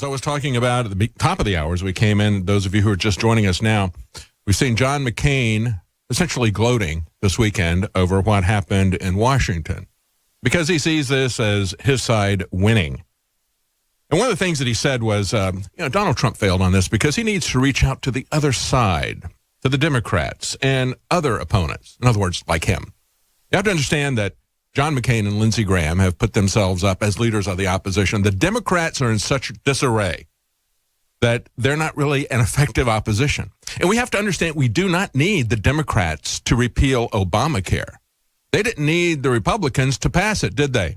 As I was talking about at the top of the hour as we came in, those of you who are just joining us now, we've seen John McCain essentially gloating this weekend over what happened in Washington because he sees this as his side winning. And one of the things that he said was, Donald Trump failed on this because he needs to reach out to the other side, to the Democrats and other opponents. In other words, like him. You have to understand that John McCain and Lindsey Graham have put themselves up as leaders of the opposition. The Democrats are in such disarray that they're not really an effective opposition. And we have to understand we do not need the Democrats to repeal Obamacare. They didn't need the Republicans to pass it, did they?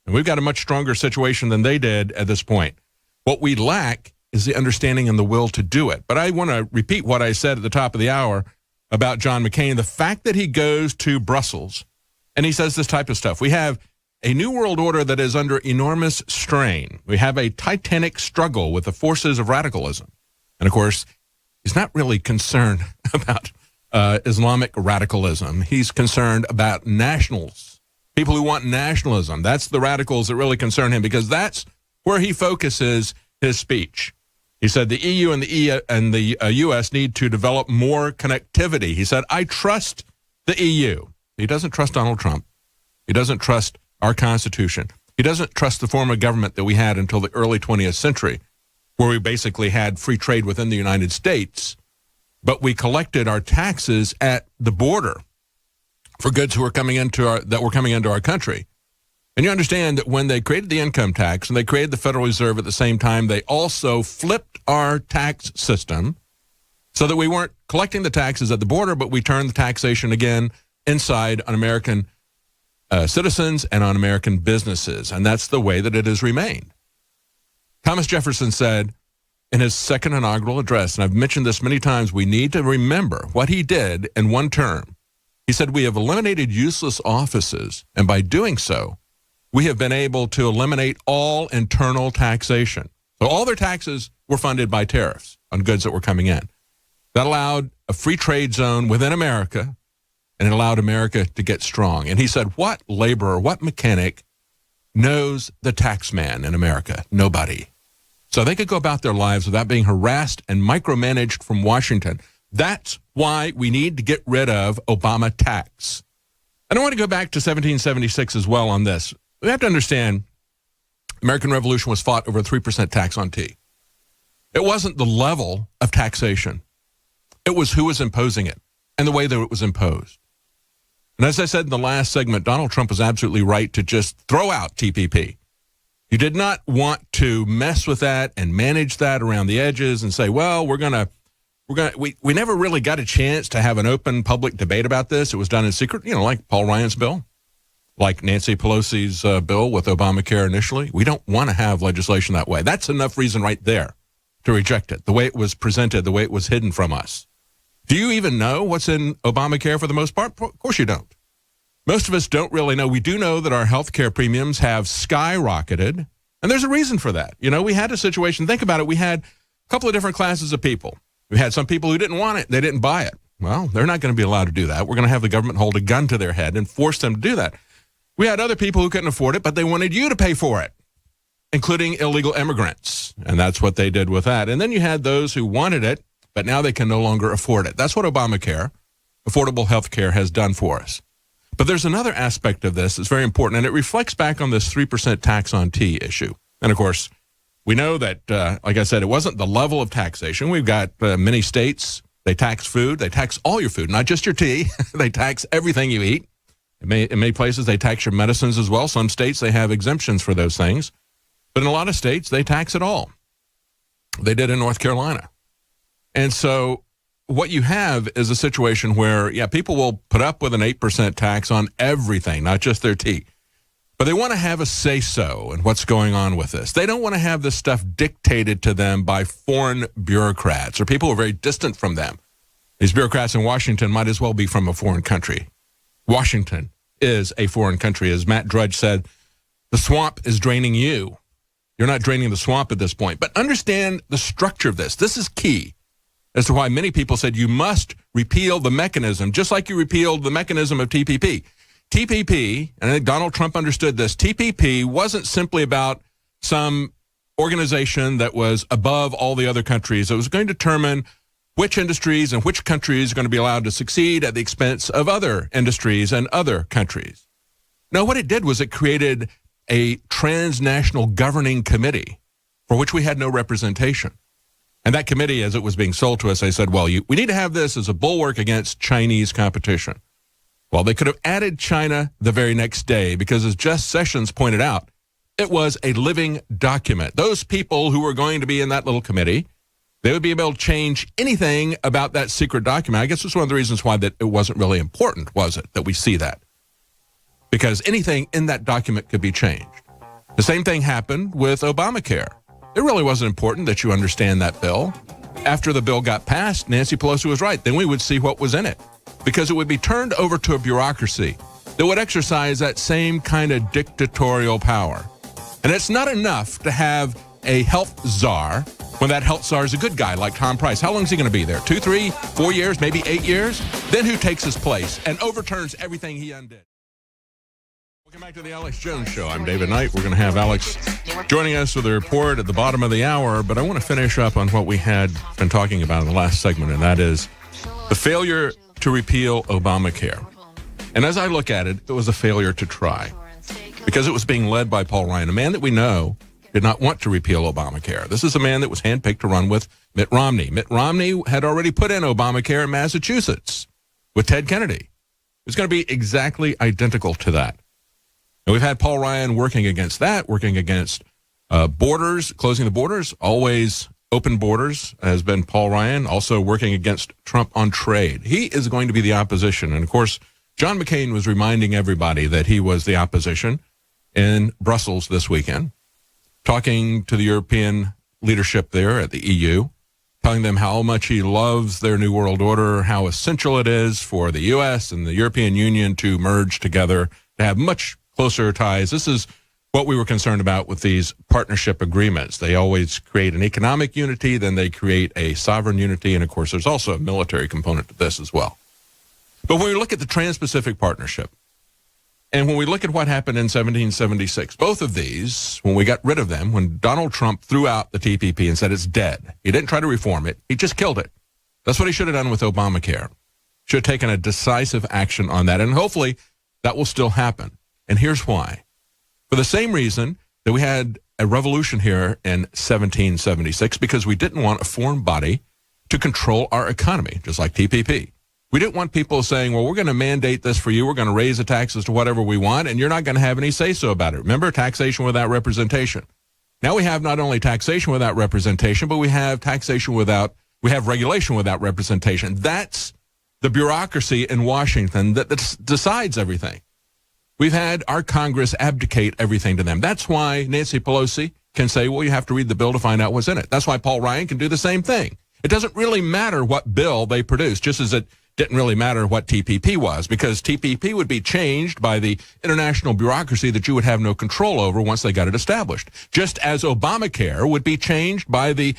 And we've got a much stronger situation than they did at this point. What we lack is the understanding and the will to do it. But I want to repeat what I said at the top of the hour about John McCain. The fact that he goes to Brussels and he says this type of stuff. We have a new world order that is under enormous strain. We have a titanic struggle with the forces of radicalism. And, of course, he's not really concerned about Islamic radicalism. He's concerned about nationals, people who want nationalism. That's the radicals that really concern him because that's where he focuses his speech. He said the EU and the U.S. need to develop more connectivity. He said, I trust the EU. He doesn't trust Donald Trump. He doesn't trust our Constitution. He doesn't trust the form of government that we had until the early 20th century, where we basically had free trade within the United States, but we collected our taxes at the border for goods that were coming into our country. And you understand that when they created the income tax and they created the Federal Reserve at the same time, they also flipped our tax system so that we weren't collecting the taxes at the border, but we turned the taxation again inside on American citizens and on American businesses. And that's the way that it has remained. Thomas Jefferson said in his second inaugural address, and I've mentioned this many times, we need to remember what he did in one term. He said, we have eliminated useless offices, and by doing so, we have been able to eliminate all internal taxation. So all their taxes were funded by tariffs on goods that were coming in. That allowed a free trade zone within America, and it allowed America to get strong. And he said, what laborer, what mechanic knows the tax man in America? Nobody. So they could go about their lives without being harassed and micromanaged from Washington. That's why we need to get rid of Obama tax. And I want to go back to 1776 as well on this. We have to understand the American Revolution was fought over a 3% tax on tea. It wasn't the level of taxation. It was who was imposing it and the way that it was imposed. And as I said in the last segment, Donald Trump was absolutely right to just throw out TPP. You did not want to mess with that and manage that around the edges and say, well, we never really got a chance to have an open public debate about this. It was done in secret, like Paul Ryan's bill, like Nancy Pelosi's bill with Obamacare initially. We don't want to have legislation that way. That's enough reason right there to reject it, the way it was presented, the way it was hidden from us. Do you even know what's in Obamacare for the most part? Of course you don't. Most of us don't really know. We do know that our health care premiums have skyrocketed, and there's a reason for that. We had a situation, think about it, we had a couple of different classes of people. We had some people who didn't want it. They didn't buy it. Well, they're not going to be allowed to do that. We're going to have the government hold a gun to their head and force them to do that. We had other people who couldn't afford it, but they wanted you to pay for it, including illegal immigrants, and that's what they did with that. And then you had those who wanted it, but now they can no longer afford it. That's what Obamacare, affordable health care, has done for us. But there's another aspect of this that's very important, and it reflects back on this 3% tax on tea issue. And, of course, we know that, like I said, it wasn't the level of taxation. We've got many states, they tax food. They tax all your food, not just your tea. They tax everything you eat. In many places, they tax your medicines as well. Some states, they have exemptions for those things. But in a lot of states, they tax it all. They did in North Carolina. And so what you have is a situation where, people will put up with an 8% tax on everything, not just their tea. But they want to have a say-so in what's going on with this. They don't want to have this stuff dictated to them by foreign bureaucrats or people who are very distant from them. These bureaucrats in Washington might as well be from a foreign country. Washington is a foreign country. As Matt Drudge said, the swamp is draining you. You're not draining the swamp at this point. But understand the structure of this. This is key as to why many people said you must repeal the mechanism, just like you repealed the mechanism of TPP. TPP, and I think Donald Trump understood this, TPP wasn't simply about some organization that was above all the other countries. It was going to determine which industries and which countries are going to be allowed to succeed at the expense of other industries and other countries. No, what it did was it created a transnational governing committee for which we had no representation. And that committee, as it was being sold to us, they said, well, we need to have this as a bulwark against Chinese competition. Well, they could have added China the very next day because, as Jeff Sessions pointed out, it was a living document. Those people who were going to be in that little committee, they would be able to change anything about that secret document. I guess it's one of the reasons why that it wasn't really important, was it, that we see that? Because anything in that document could be changed. The same thing happened with Obamacare. It really wasn't important that you understand that bill. After the bill got passed, Nancy Pelosi was right. Then we would see what was in it, because it would be turned over to a bureaucracy that would exercise that same kind of dictatorial power. And it's not enough to have a health czar when that health czar is a good guy like Tom Price. How long is he going to be there? 2, 3, 4 years, maybe 8 years? Then who takes his place and overturns everything he undid? Welcome back to the Alex Jones Show. I'm David Knight. We're going to have Alex joining us with a report at the bottom of the hour, but I want to finish up on what we had been talking about in the last segment, and that is the failure to repeal Obamacare. And as I look at it, it was a failure to try, because it was being led by Paul Ryan, a man that we know did not want to repeal Obamacare. This is a man that was handpicked to run with Mitt Romney. Mitt Romney had already put in Obamacare in Massachusetts with Ted Kennedy. It was going to be exactly identical to that. And we've had Paul Ryan working against that, working against borders, closing the borders, always open borders has been Paul Ryan, also working against Trump on trade. He is going to be the opposition. And, of course, John McCain was reminding everybody that he was the opposition in Brussels this weekend, talking to the European leadership there at the EU, telling them how much he loves their New World Order, how essential it is for the U.S. and the European Union to merge together, to have much closer ties. This is what we were concerned about with these partnership agreements. They always create an economic unity, then they create a sovereign unity, and of course there's also a military component to this as well. But when we look at the Trans-Pacific Partnership, and when we look at what happened in 1776, both of these, when we got rid of them, when Donald Trump threw out the TPP and said it's dead, he didn't try to reform it, he just killed it. That's what he should have done with Obamacare. Should have taken a decisive action on that, and hopefully that will still happen. And here's why. For the same reason that we had a revolution here in 1776, because we didn't want a foreign body to control our economy, just like TPP. We didn't want people saying, well, we're going to mandate this for you. We're going to raise the taxes to whatever we want, and you're not going to have any say-so about it. Remember, taxation without representation. Now we have not only taxation without representation, but we have regulation without representation. That's the bureaucracy in Washington that decides everything. We've had our Congress abdicate everything to them. That's why Nancy Pelosi can say, well, you have to read the bill to find out what's in it. That's why Paul Ryan can do the same thing. It doesn't really matter what bill they produce, just as it didn't really matter what TPP was, because TPP would be changed by the international bureaucracy that you would have no control over once they got it established. Just as Obamacare would be changed by the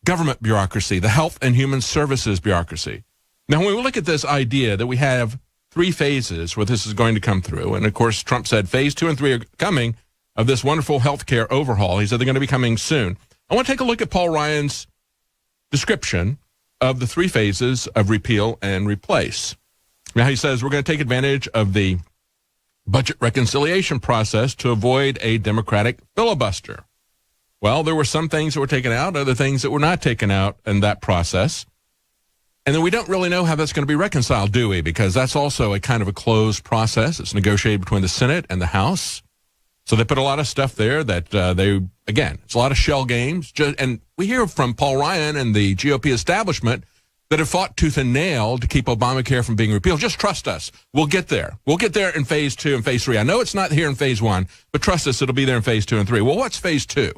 government bureaucracy, the Health and Human Services bureaucracy. Now, when we look at this idea that we have 3 phases where this is going to come through. And, of course, Trump said phase 2 and 3 are coming of this wonderful health care overhaul. He said they're going to be coming soon. I want to take a look at Paul Ryan's description of the 3 phases of repeal and replace. Now, he says we're going to take advantage of the budget reconciliation process to avoid a Democratic filibuster. Well, there were some things that were taken out, other things that were not taken out in that process. And then we don't really know how that's going to be reconciled, do we? Because that's also a kind of a closed process. It's negotiated between the Senate and the House. So they put a lot of stuff there that it's a lot of shell games. And we hear from Paul Ryan and the GOP establishment that have fought tooth and nail to keep Obamacare from being repealed. Just trust us. We'll get there. We'll get there in phase 2 and phase 3. I know it's not here in phase 1, but trust us, it'll be there in phase 2 and 3. Well, what's phase 2?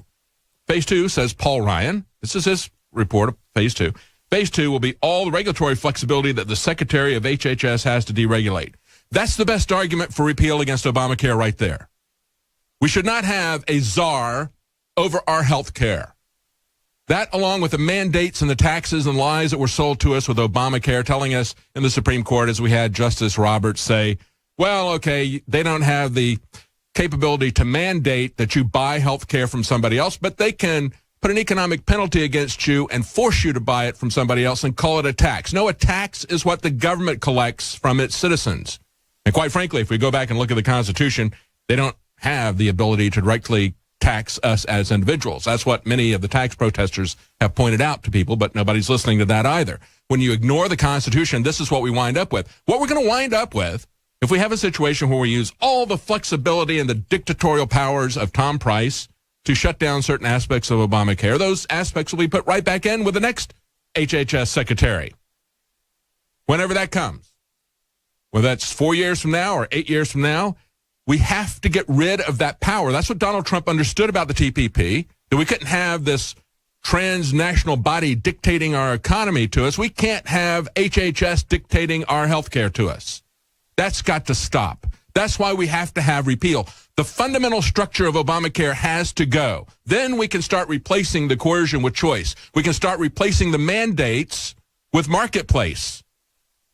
Phase 2, says Paul Ryan. This is his report of phase 2. Phase 2 will be all the regulatory flexibility that the Secretary of HHS has to deregulate. That's the best argument for repeal against Obamacare right there. We should not have a czar over our health care. That, along with the mandates and the taxes and lies that were sold to us with Obamacare, telling us in the Supreme Court, as we had Justice Roberts say, well, okay, they don't have the capability to mandate that you buy health care from somebody else, but they can put an economic penalty against you and force you to buy it from somebody else and call it a tax. No, a tax is what the government collects from its citizens. And quite frankly, if we go back and look at the Constitution, they don't have the ability to directly tax us as individuals. That's what many of the tax protesters have pointed out to people, but nobody's listening to that either. When you ignore the Constitution, this is what we wind up with. What we're going to wind up with, if we have a situation where we use all the flexibility and the dictatorial powers of Tom Price to shut down certain aspects of Obamacare, those aspects will be put right back in with the next HHS secretary, whenever that comes. Whether that's 4 years from now or 8 years from now, we have to get rid of that power. That's what Donald Trump understood about the TPP, that we couldn't have this transnational body dictating our economy to us. We can't have HHS dictating our health care to us. That's got to stop. That's why we have to have repeal. The fundamental structure of Obamacare has to go. Then we can start replacing the coercion with choice. We can start replacing the mandates with marketplace.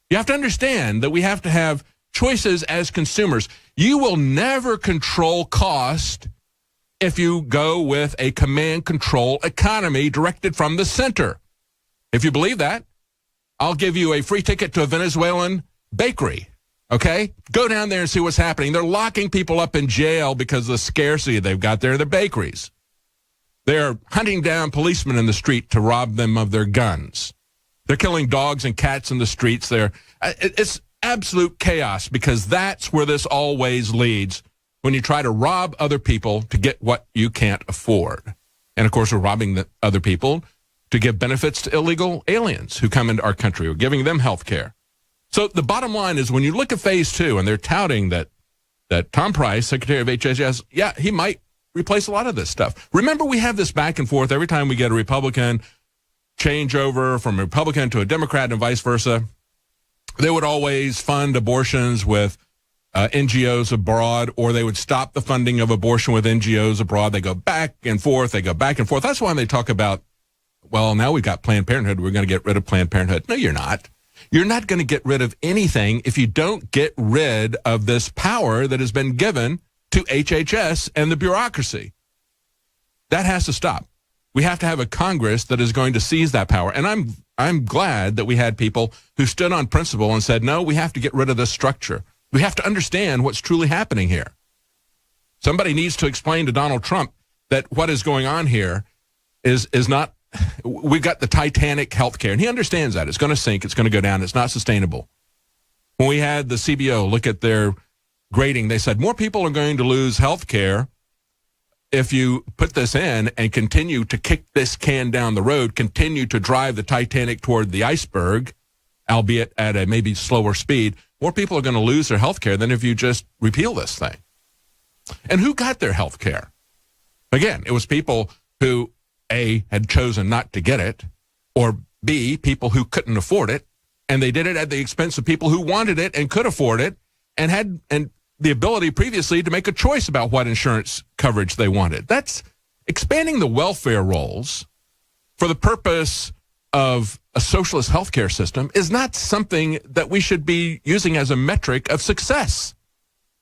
You have to understand that we have to have choices as consumers. You will never control cost if you go with a command control economy directed from the center. If you believe that, I'll give you a free ticket to a Venezuelan bakery. Okay? Go down there and see what's happening. They're locking people up in jail because of the scarcity they've got there in the bakeries. They're hunting down policemen in the street to rob them of their guns. They're killing dogs and cats in the streets there. It's absolute chaos, because that's where this always leads, when you try to rob other people to get what you can't afford. And, of course, we're robbing the other people to give benefits to illegal aliens who come into our country. We're giving them health care. So the bottom line is, when you look at phase two, and they're touting that Tom Price, Secretary of HHS, yeah, he might replace a lot of this stuff. Remember, we have this back and forth every time we get a Republican change over from a Republican to a Democrat and vice versa. They would always fund abortions with NGOs abroad, or they would stop the funding of abortion with NGOs abroad. They go back and forth. They go back and forth. That's why they talk about, well, now we've got Planned Parenthood. We're going to get rid of Planned Parenthood. No, you're not. You're not going to get rid of anything if you don't get rid of this power that has been given to HHS and the bureaucracy. That has to stop. We have to have a Congress that is going to seize that power. And I'm glad that we had people who stood on principle and said, no, we have to get rid of this structure. We have to understand what's truly happening here. Somebody needs to explain to Donald Trump that what is going on here is not, we've got the Titanic health care, and he understands that. It's going to sink. It's going to go down. It's not sustainable. When we had the CBO look at their grading, they said more people are going to lose health care if you put this in and continue to kick this can down the road, continue to drive the Titanic toward the iceberg, albeit at a maybe slower speed. More people are going to lose their health care than if you just repeal this thing. And who got their health care? Again, it was people who, A, had chosen not to get it, or B, people who couldn't afford it, and they did it at the expense of people who wanted it and could afford it and had the ability previously to make a choice about what insurance coverage they wanted. That's expanding the welfare rolls for the purpose of a socialist healthcare system is not something that we should be using as a metric of success.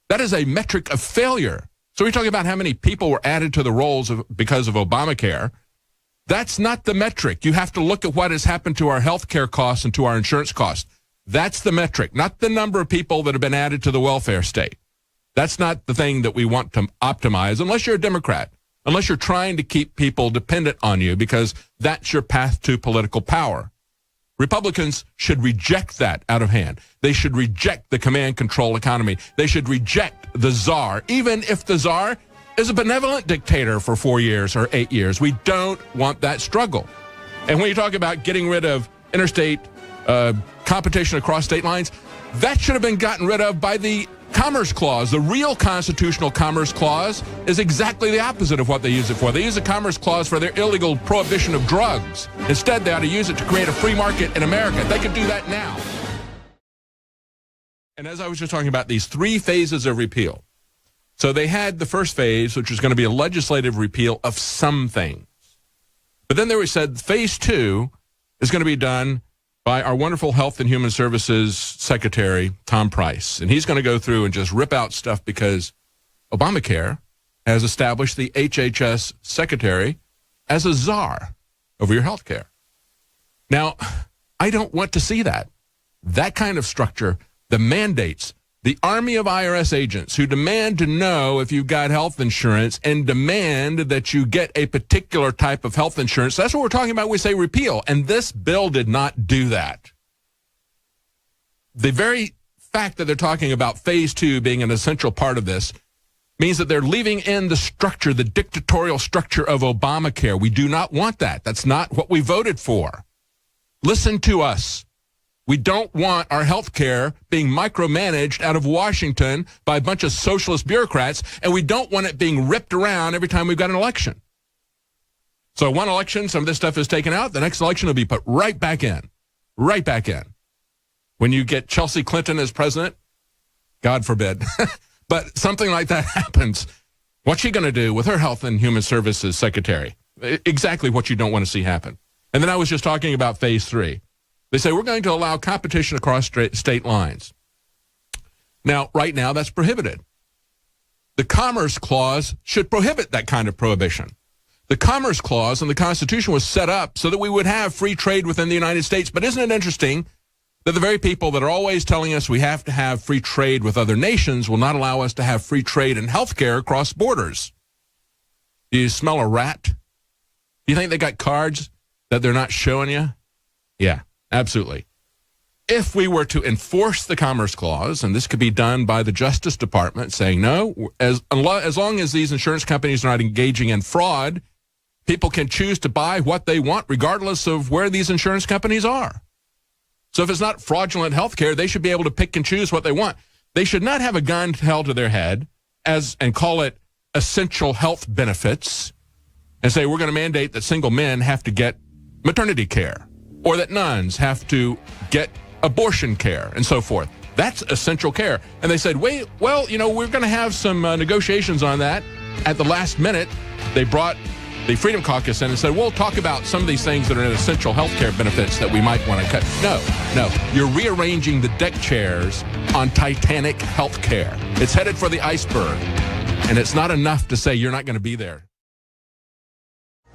That is a metric of failure. So we're talking about how many people were added to the rolls because of Obamacare. That's not the metric. You have to look at what has happened to our healthcare costs and to our insurance costs. That's the metric, not the number of people that have been added to the welfare state. That's not the thing that we want to optimize, unless you're a Democrat, unless you're trying to keep people dependent on you, because that's your path to political power. Republicans should reject that out of hand. They should reject the command control economy. They should reject the czar, even if the czar is a benevolent dictator for 4 years or 8 years. We don't want that struggle. And when you talk about getting rid of interstate competition across state lines, that should have been gotten rid of by the Commerce Clause. The real constitutional Commerce Clause is exactly the opposite of what they use it for. They use the Commerce Clause for their illegal prohibition of drugs. Instead, they ought to use it to create a free market in America. They could do that now. And as I was just talking about, these 3 phases of repeal. So they had the first phase, which was going to be a legislative repeal of some things. But then they said phase 2 is going to be done by our wonderful Health and Human Services Secretary, Tom Price. And he's going to go through and just rip out stuff because ObamaCare has established the HHS secretary as a czar over your health care. Now, I don't want to see that. That kind of structure, the mandates, the army of IRS agents who demand to know if you've got health insurance and demand that you get a particular type of health insurance. That's what we're talking about when we say repeal. And this bill did not do that. The very fact that they're talking about phase 2 being an essential part of this means that they're leaving in the structure, the dictatorial structure of Obamacare. We do not want that. That's not what we voted for. Listen to us. We don't want our health care being micromanaged out of Washington by a bunch of socialist bureaucrats, and we don't want it being ripped around every time we've got an election. So one election, some of this stuff is taken out. The next election will be put right back in. Right back in. When you get Chelsea Clinton as president, God forbid, but something like that happens, what's she going to do with her Health and Human Services secretary? Exactly what you don't want to see happen. And then I was just talking about phase 3. They say we're going to allow competition across state lines. Now, right now, that's prohibited. The Commerce Clause should prohibit that kind of prohibition. The Commerce Clause in the Constitution was set up so that we would have free trade within the United States. But isn't it interesting that the very people that are always telling us we have to have free trade with other nations will not allow us to have free trade in healthcare across borders? Do you smell a rat? Do you think they got cards that they're not showing you? Yeah, absolutely. If we were to enforce the Commerce Clause, and this could be done by the Justice Department saying, no, as long as these insurance companies are not engaging in fraud, people can choose to buy what they want regardless of where these insurance companies are. So if it's not fraudulent health care, they should be able to pick and choose what they want. They should not have a gun held to their head and call it essential health benefits and say we're going to mandate that single men have to get maternity care or that nuns have to get abortion care and so forth. That's essential care. And they said, we're going to have some negotiations on that. At the last minute, they brought the Freedom Caucus in and said, we'll talk about some of these things that are essential health care benefits that we might want to cut. No. You're rearranging the deck chairs on Titanic health care. It's headed for the iceberg. And it's not enough to say you're not going to be there.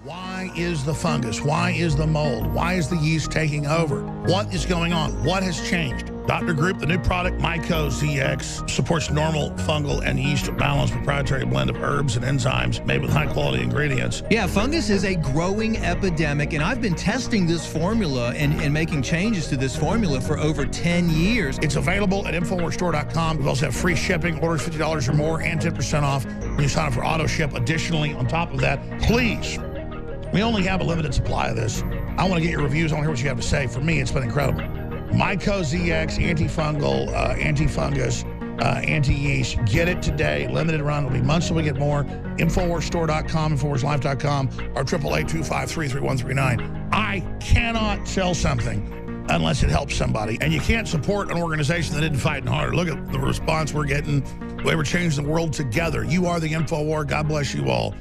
Why is the fungus? Why is the mold? Why is the yeast taking over? What is going on? What has changed? Dr. Group, the new product, MycoZX, supports normal fungal and yeast balance, proprietary blend of herbs and enzymes made with high-quality ingredients. Yeah, fungus is a growing epidemic, and I've been testing this formula and making changes to this formula for over 10 years. It's available at InfoWarsStore.com. We also have free shipping, orders $50 or more, and 10% off when you sign up for auto ship. Additionally, on top of that, please, we only have a limited supply of this. I want to get your reviews. I want to hear what you have to say. For me, it's been incredible. MycoZX, antifungal, antifungus, anti-yeast. Get it today. Limited run. It'll be months till we get more. InfoWarsStore.com, InfoWarsLife.com, or 888-253-3139. I cannot sell something unless it helps somebody. And you can't support an organization that isn't fighting hard. Look at the response we're getting. We were changing the world together. You are the InfoWar. God bless you all.